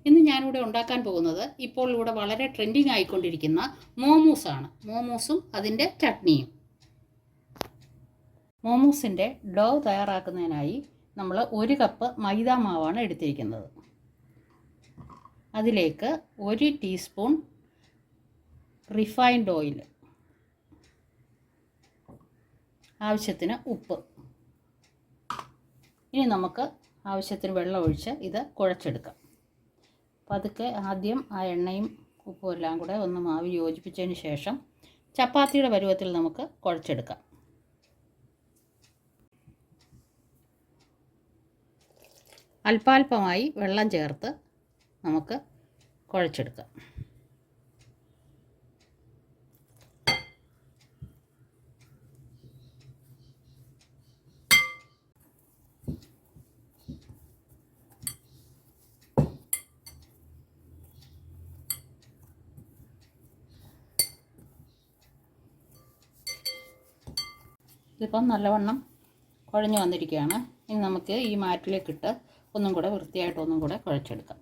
ഇന്ന് ഞാനിവിടെ ഉണ്ടാക്കാൻ പോകുന്നത് ഇപ്പോൾ ഇവിടെ വളരെ ട്രെൻഡിങ് ആയിക്കൊണ്ടിരിക്കുന്ന മോമോസാണ്. മോമോസും അതിൻ്റെ ചട്നിയും. മോമോസിൻ്റെ ഡോ തയ്യാറാക്കുന്നതിനായി നമ്മൾ 1 കപ്പ് മൈദ മാവാണ് എടുത്തിരിക്കുന്നത്. അതിലേക്ക് 1 ടീസ്പൂൺ റിഫൈൻഡ് ഓയിൽ, ആവശ്യത്തിന് ഉപ്പ്. ഇനി നമുക്ക് ആവശ്യത്തിന് വെള്ളം ഒഴിച്ച് ഇത് കുഴച്ചെടുക്കാം. പതുക്കെ ആദ്യം ആ എണ്ണയും ഉപ്പും എല്ലാം കൂടെ ഒന്ന് മാവ് യോജിപ്പിച്ചതിന് ശേഷം ചപ്പാത്തിയുടെ പരുവത്തിൽ നമുക്ക് കുഴച്ചെടുക്കാം. അല്പാൽപമായി വെള്ളം ചേർത്ത് നമുക്ക് കുഴച്ചെടുക്കാം. ഇതിപ്പം നല്ലവണ്ണം കുഴഞ്ഞു വന്നിരിക്കുകയാണ്. ഇനി നമുക്ക് ഈ മാറ്റിലേക്കിട്ട് ഒന്നും കൂടെ വൃത്തിയായിട്ട് ഒന്നും കൂടെ കുഴച്ചെടുക്കാം.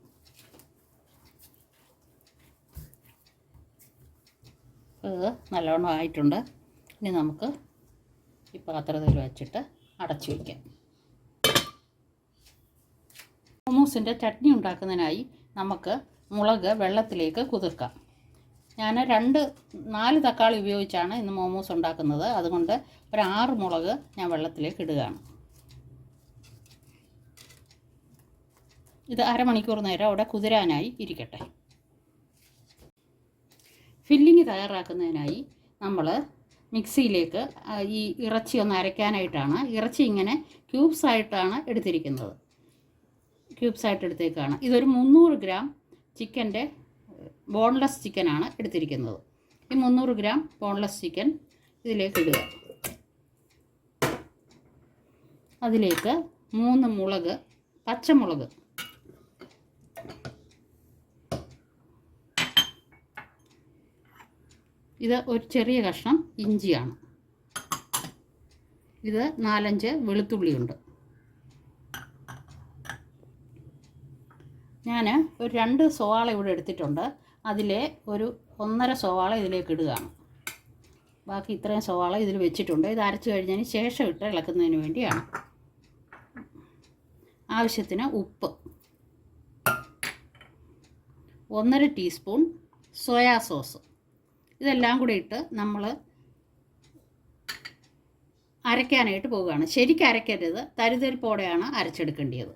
ഇത് നല്ലവണ്ണം ആയിട്ടുണ്ട്. ഇനി നമുക്ക് ഈ പാത്രത്തിൽ വെച്ചിട്ട് അടച്ചു വയ്ക്കാം. മോമോസിൻ്റെ ചട്നി ഉണ്ടാക്കുന്നതിനായി നമുക്ക് മുളക് വെള്ളത്തിലേക്ക് കുതിർക്കാം. ഞാൻ 4 തക്കാളി ഉപയോഗിച്ചാണ് ഇന്ന് മോമോസ് ഉണ്ടാക്കുന്നത്. അതുകൊണ്ട് ഒരു 6 മുളക് ഞാൻ വെള്ളത്തിലേക്ക് ഇടുകയാണ്. ഇത് അരമണിക്കൂർ നേരം അവിടെ കുതിരാനായി ഇരിക്കട്ടെ. ഫില്ലിങ് തയ്യാറാക്കുന്നതിനായി നമ്മൾ മിക്സിയിലേക്ക് ഈ ഇറച്ചി ഒന്ന് അരയ്ക്കാനായിട്ടാണ്. ഇറച്ചി ഇങ്ങനെ ക്യൂബ്സായിട്ടാണ് എടുത്തിരിക്കുന്നത്. ക്യൂബ്സായിട്ട് എടുത്തേക്കാണ്. ഇതൊരു 300 ഗ്രാം ചിക്കൻ്റെ ബോൺലെസ് ചിക്കനാണ് എടുത്തിരിക്കുന്നത്. ഈ 300 ഗ്രാം ബോൺലെസ് ചിക്കൻ ഇതിലേക്ക് ഇടുക. അതിലേക്ക് 3 മുളക്, പച്ചമുളക്, ഇത് ഒരു ചെറിയ കഷ്ണം ഇഞ്ചിയാണ്. ഇത് 4-5 വെളുത്തുള്ളിയുണ്ട്. ഞാൻ ഒരു 2 സവാള ഇവിടെ എടുത്തിട്ടുണ്ട്. അതിലെ ഒരു 1.5 സവാള ഇതിലേക്ക് ഇടുകയാണ്. ബാക്കി ഇത്രയും സവാള ഇതിൽ വെച്ചിട്ടുണ്ട്. ഇത് അരച്ച് കഴിഞ്ഞതിന് ശേഷം ഇട്ട് ഇളക്കുന്നതിന് വേണ്ടിയാണ്. ആവശ്യത്തിന് ഉപ്പ്, 1.5 ടീസ്പൂൺ സോയാ സോസ്. ഇതെല്ലാം കൂടി ഇട്ട് നമ്മൾ അരയ്ക്കാനായിട്ട് പോവുകയാണ്. ശരിക്കും അരയ്ക്കരുത്, തരിതരിപ്പോടെയാണ് അരച്ചെടുക്കേണ്ടത്.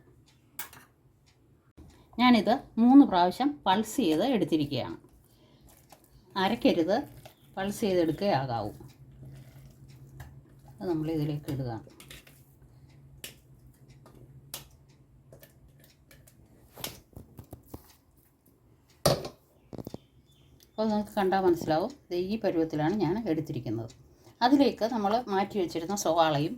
ഞാനിത് 3 പ്രാവശ്യം പൾസ് ചെയ്ത് എടുത്തിരിക്കുകയാണ്. അരയ്ക്കരുത്, പൾസ് ചെയ്തെടുക്കുകയാകാവൂ. അത് നമ്മളിതിലേക്ക് ഇടുക. അപ്പോൾ നിങ്ങൾക്ക് കണ്ടാൽ മനസ്സിലാവും. ഈ പരുവത്തിലാണ് ഞാൻ എടുത്തിരിക്കുന്നത്. അതിലേക്ക് നമ്മൾ മാറ്റി വെച്ചിരുന്ന സവാളയും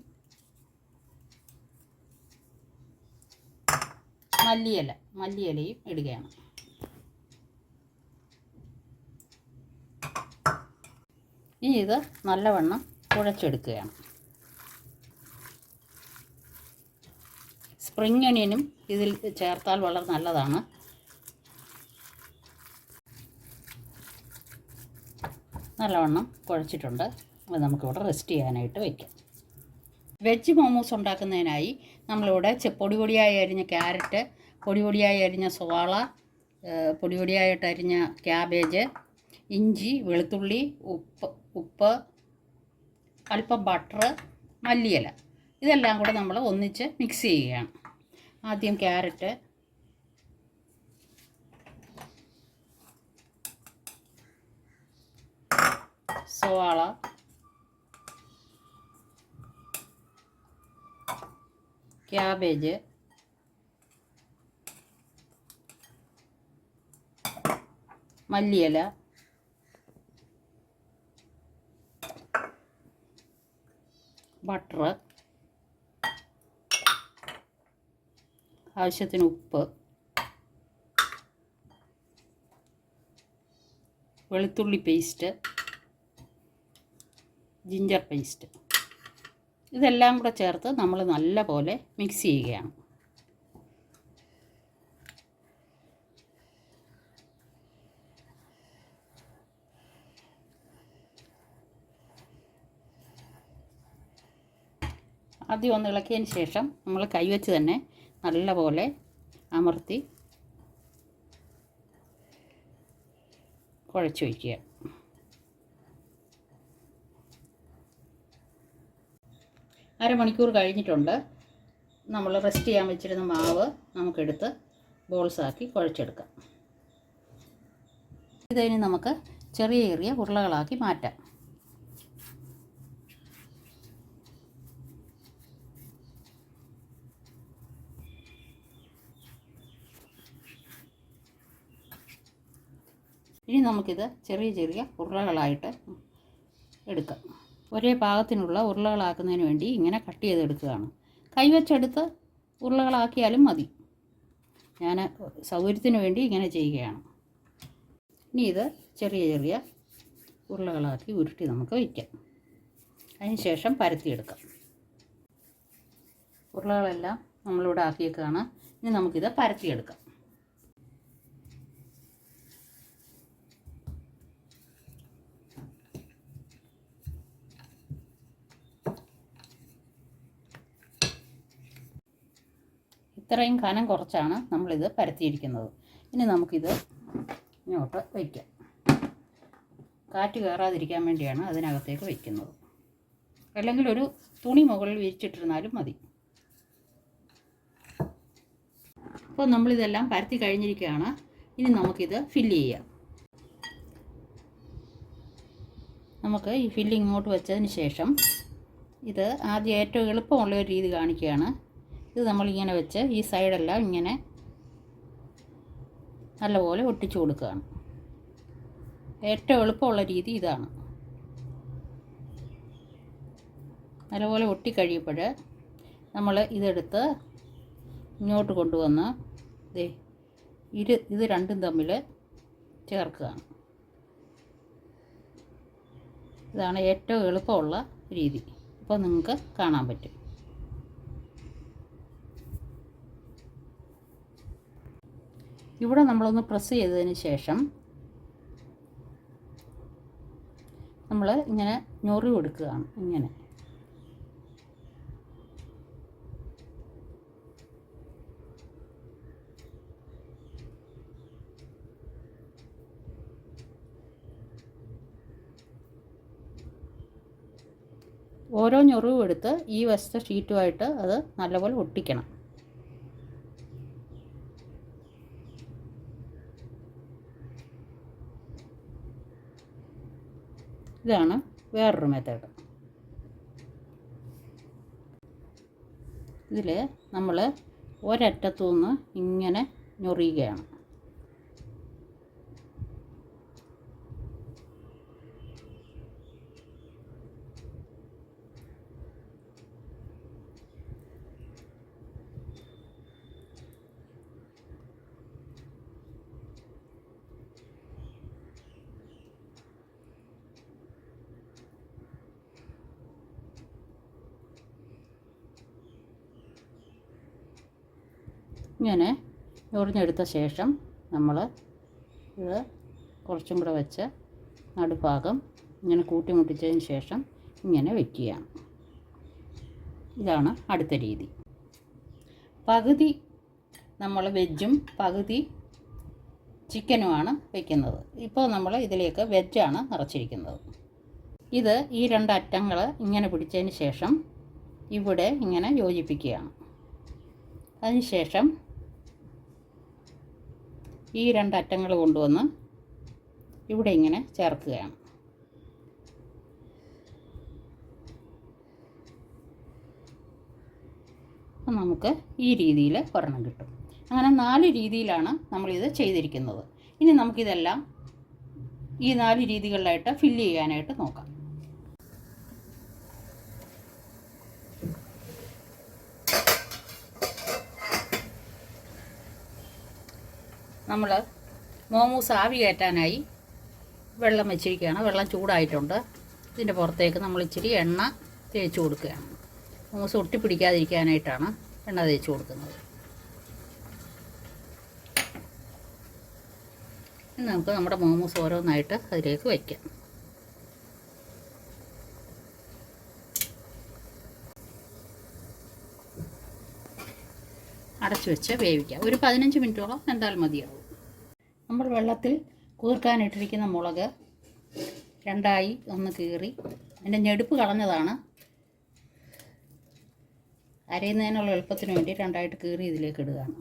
മല്ലിയിലയും ഇടുകയാണ്. ഇനി ഇത് നല്ലവണ്ണം കുഴച്ചെടുക്കുകയാണ്. സ്പ്രിംഗ് ഒനിയനും ഇതിൽ ചേർത്താൽ വളരെ നല്ലതാണ്. നല്ലവണ്ണം കുഴച്ചിട്ടുണ്ട്. അത് നമുക്കിവിടെ റെസ്റ്റ് ചെയ്യാനായിട്ട് വയ്ക്കാം. വെജ് മോമോസ് ഉണ്ടാക്കുന്നതിനായി നമ്മളിവിടെ പൊടിയായി അരിഞ്ഞ ക്യാരറ്റ്, പൊടിയായി അരിഞ്ഞ സവാള, പൊടിയായിട്ട് അരിഞ്ഞ ക്യാബേജ്, ഇഞ്ചി, വെളുത്തുള്ളി, ഉപ്പ്, അല്പം ബട്ടർ, മല്ലിയില, ഇതെല്ലാം കൂടെ നമ്മൾ ഒന്നിച്ച് മിക്സ് ചെയ്യുകയാണ്. ആദ്യം ക്യാരറ്റ്, സവാള, ക്യാബേജ്, മല്ലിയില, ബട്ടർ, ആവശ്യത്തിന് ഉപ്പ്, വെളുത്തുള്ളി പേസ്റ്റ്, ജിഞ്ചർ പേസ്റ്റ്, ഇതെല്ലാം കൂടെ ചേർത്ത് നമ്മൾ നല്ലപോലെ മിക്സ് ചെയ്യുകയാണ്. ആദ്യം ഒന്ന് ഇളക്കിയതിന് ശേഷം നമ്മൾ കൈവച്ച് തന്നെ നല്ലപോലെ അമർത്തി കുഴച്ച് വയ്ക്കുക. അരമണിക്കൂർ കഴിഞ്ഞിട്ടുണ്ട്. നമ്മൾ റെസ്റ്റ് ചെയ്യാൻ വെച്ചിരുന്ന മാവ് നമുക്കെടുത്ത് ബോൾസാക്കി കുഴച്ചെടുക്കാം. ഇതിന് നമുക്ക് ചെറിയ ചെറിയ ഉരുളകളാക്കി മാറ്റാം. ഇനി നമുക്കിത് ചെറിയ ചെറിയ ഉരുളകളായിട്ട് എടുക്കാം. ഒരേ പാകത്തിനുള്ള ഉരുളകളാക്കുന്നതിന് വേണ്ടി ഇങ്ങനെ കട്ട് ചെയ്തെടുക്കുകയാണ്. കൈവച്ചെടുത്ത് ഉരുളകളാക്കിയാലും മതി. ഞാൻ സൗകര്യത്തിന് വേണ്ടി ഇങ്ങനെ ചെയ്യുകയാണ്. ഇനി ഇത് ചെറിയ ചെറിയ ഉരുളകളാക്കി ഉരുട്ടി നമുക്ക് വയ്ക്കാം. അതിന് ശേഷം പരത്തിയെടുക്കാം. ഉരുളകളെല്ലാം നമ്മളിവിടെ ആക്കിയേക്കാണ്. ഇനി നമുക്കിത് പരത്തിയെടുക്കാം. ഇത്രയും കനം കുറച്ചാണ് നമ്മളിത് പരത്തിയിരിക്കുന്നത്. ഇനി നമുക്കിത് ഇങ്ങോട്ട് വയ്ക്കാം. കാറ്റ് കയറാതിരിക്കാൻ വേണ്ടിയാണ് അതിനകത്തേക്ക് വയ്ക്കുന്നത്. അല്ലെങ്കിൽ ഒരു തുണി മുകളിൽ വിരിച്ചിട്ടിരുന്നാലും മതി. അപ്പോൾ നമ്മളിതെല്ലാം പരത്തി കഴിഞ്ഞിരിക്കുകയാണ്. ഇനി നമുക്കിത് ഫില്ല് ചെയ്യാം. നമുക്ക് ഈ ഫില്ലിങ് ഇങ്ങോട്ട് വെച്ചതിന് ശേഷം ഇത് ആദ്യം ഏറ്റവും എളുപ്പമുള്ള ഒരു രീതി കാണിക്കുകയാണ്. ഇത് നമ്മളിങ്ങനെ വെച്ച് ഈ സൈഡെല്ലാം ഇങ്ങനെ നല്ലപോലെ ഒട്ടിച്ചു കൊടുക്കുകയാണ്. ഏറ്റവും എളുപ്പമുള്ള രീതി ഇതാണ്. നല്ലപോലെ ഒട്ടിക്കഴിയുമ്പോൾ നമ്മൾ ഇതെടുത്ത് ഇങ്ങോട്ട് കൊണ്ടുവന്ന് ഇത് രണ്ടും തമ്മിൽ ചേർക്കുകയാണ്. ഇതാണ് ഏറ്റവും എളുപ്പമുള്ള രീതി. ഇപ്പോൾ നിങ്ങൾക്ക് കാണാൻ പറ്റും. ഇവിടെ നമ്മളൊന്ന് പ്രസ് ചെയ്തതിന് ശേഷം നമ്മൾ ഇങ്ങനെ ഞൊറി കൊടുക്കുകയാണ്. ഇങ്ങനെ ഓരോ ഞൊറിവും എടുത്ത് ഈ വശത്തെ ഷീറ്റുമായിട്ട് അത് നല്ലപോലെ ഒട്ടിക്കണം. ഇതാണ് വേറൊരു മെത്തേഡ്. ഇതിൽ നമ്മൾ ഒരറ്റത്തു നിന്ന് ഇങ്ങനെ ഞൊറിയുകയാണ്. ഇങ്ങനെ ഞൊറിഞ്ഞെടുത്ത ശേഷം നമ്മൾ ഇത് കുറച്ചും കൂടെ വെച്ച് നടുഭാഗം ഇങ്ങനെ കൂട്ടിമുട്ടിച്ചതിന് ശേഷം ഇങ്ങനെ വയ്ക്കുകയാണ്. ഇതാണ് അടുത്ത രീതി. പകുതി നമ്മൾ വെജും പകുതി ചിക്കനുമാണ് വയ്ക്കുന്നത്. ഇപ്പോൾ നമ്മൾ ഇതിലേക്ക് വെജാണ് നിറച്ചിരിക്കുന്നത്. ഇത് ഈ രണ്ടറ്റങ്ങൾ ഇങ്ങനെ പിടിച്ചതിന് ശേഷം ഇവിടെ ഇങ്ങനെ യോജിപ്പിക്കുകയാണ്. അതിനുശേഷം ഈ രണ്ടറ്റങ്ങൾ കൊണ്ടുവന്ന് ഇവിടെ ഇങ്ങനെ ചേർക്കുകയാണ്. അപ്പം നമുക്ക് ഈ രീതിയിൽ ഒരെണ്ണം കിട്ടും. അങ്ങനെ 4 രീതിയിലാണ് നമ്മളിത് ചെയ്തിരിക്കുന്നത്. ഇനി നമുക്കിതെല്ലാം ഈ 4 രീതികളിലായിട്ട് ഫില്ല് ചെയ്യാനായിട്ട് നോക്കാം. നമ്മൾ മോമോസ് ആവി കയറ്റാനായി വെള്ളം വെച്ചിരിക്കുകയാണ്. വെള്ളം ചൂടായിട്ടുണ്ട്. ഇതിൻ്റെ പുറത്തേക്ക് നമ്മൾ ഇച്ചിരി എണ്ണ തേച്ച് കൊടുക്കുകയാണ്. മോമോസ് ഒട്ടിപ്പിടിക്കാതിരിക്കാനായിട്ടാണ് എണ്ണ തേച്ച് കൊടുക്കുന്നത്. ഇനി നമുക്ക് നമ്മുടെ മോമോസ് ഓരോന്നായിട്ട് അതിലേക്ക് വയ്ക്കാം. അടച്ചു വെച്ച് വേവിക്കാം. ഒരു 15 മിനിറ്റോളം എന്തായാലും മതിയാവും. നമ്മൾ വെള്ളത്തിൽ കുതിർക്കാനിട്ടിരിക്കുന്ന മുളക് രണ്ടായി ഒന്ന് കീറി അതിൻ്റെ ഞെടുപ്പ് കളഞ്ഞതാണ്. അരയുന്നതിനുള്ള എളുപ്പത്തിന് വേണ്ടി രണ്ടായിട്ട് കീറി ഇതിലേക്ക് ഇടുകയാണ്.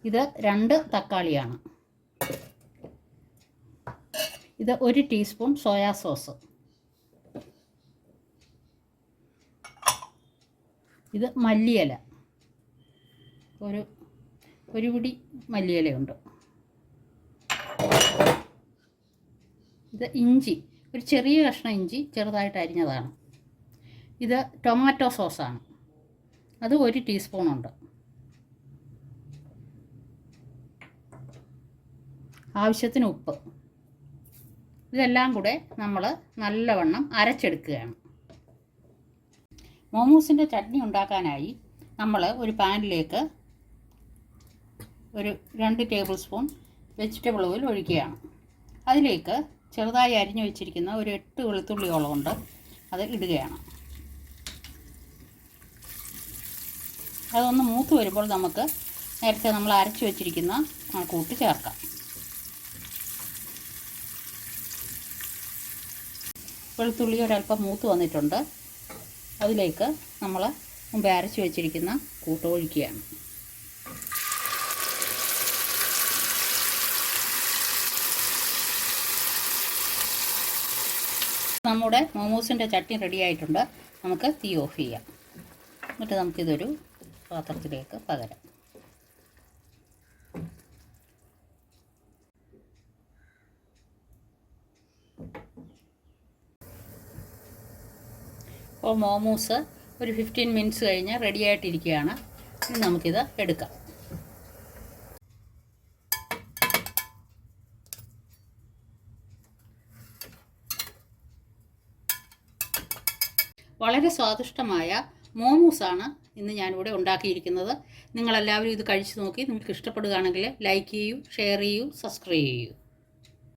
ഇത് 2 തക്കാളിയാണ്. ഇത് 1 ടീസ്പൂൺ സോയാ സോസ്. ഇത് മല്ലിയില, ഒരു പിടി മല്ലിയിലയുണ്ട്. ഇത് ഇഞ്ചി, ഒരു ചെറിയ കഷ്ണം ഇഞ്ചി ചെറുതായിട്ട് അരിഞ്ഞതാണ്. ഇത് ടൊമാറ്റോ സോസാണ്, അത് 1 ടീസ്പൂണുണ്ട്. ആവശ്യത്തിന് ഉപ്പ്. ഇതെല്ലാം കൂടെ നമ്മൾ നല്ലവണ്ണം അരച്ചെടുക്കുകയാണ്. മോമോസിൻ്റെ ചട്നി ഉണ്ടാക്കാനായി നമ്മൾ ഒരു പാനിലേക്ക് ഒരു 2 ടേബിൾ സ്പൂൺ വെജിറ്റബിൾ ഓയിൽ ഒഴിക്കുകയാണ്. അതിലേക്ക് ചെറുതായി അരിഞ്ഞു വെച്ചിരിക്കുന്ന ഒരു 8 വെളുത്തുള്ളിയോളം ഉണ്ട്, അത് ഇടുകയാണ്. അതൊന്ന് മൂത്ത് വരുമ്പോൾ നമുക്ക് നേരത്തെ നമ്മൾ അരച്ചു വെച്ചിരിക്കുന്ന ആ കൂട്ട് ചേർക്കാം. വെളുത്തുള്ളി ഒരല്പം മൂത്ത് വന്നിട്ടുണ്ട്. അതിലേക്ക് നമ്മൾ മുമ്പ് അരച്ചു വെച്ചിരിക്കുന്ന കൂട്ട് ഒഴിക്കുകയാണ്. നമ്മുടെ മോമോസിൻ്റെ ചട്നി റെഡി ആയിട്ടുണ്ട്. നമുക്ക് തീ ഓഫ് ചെയ്യാം. എന്നിട്ട് നമുക്കിതൊരു പാത്രത്തിലേക്ക് പകരാം. അപ്പോൾ മോമോസ് ഒരു 15 മിനിറ്റ്സ് കഴിഞ്ഞ് റെഡി ആയിട്ടിരിക്കുകയാണ്. ഇനി നമുക്കിത് എടുക്കാം. വളരെ സ്വാദിഷ്ടമായ മോമോസാണ് ഇന്ന് ഞാനിവിടെ ഉണ്ടാക്കിയിരിക്കുന്നത്. നിങ്ങളെല്ലാവരും ഇത് കഴിച്ചു നോക്കി നിങ്ങൾക്ക് ഇഷ്ടപ്പെടുകയാണെങ്കിൽ ലൈക്ക് ചെയ്യൂ, ഷെയർ ചെയ്യൂ, സബ്സ്ക്രൈബ് ചെയ്യൂ.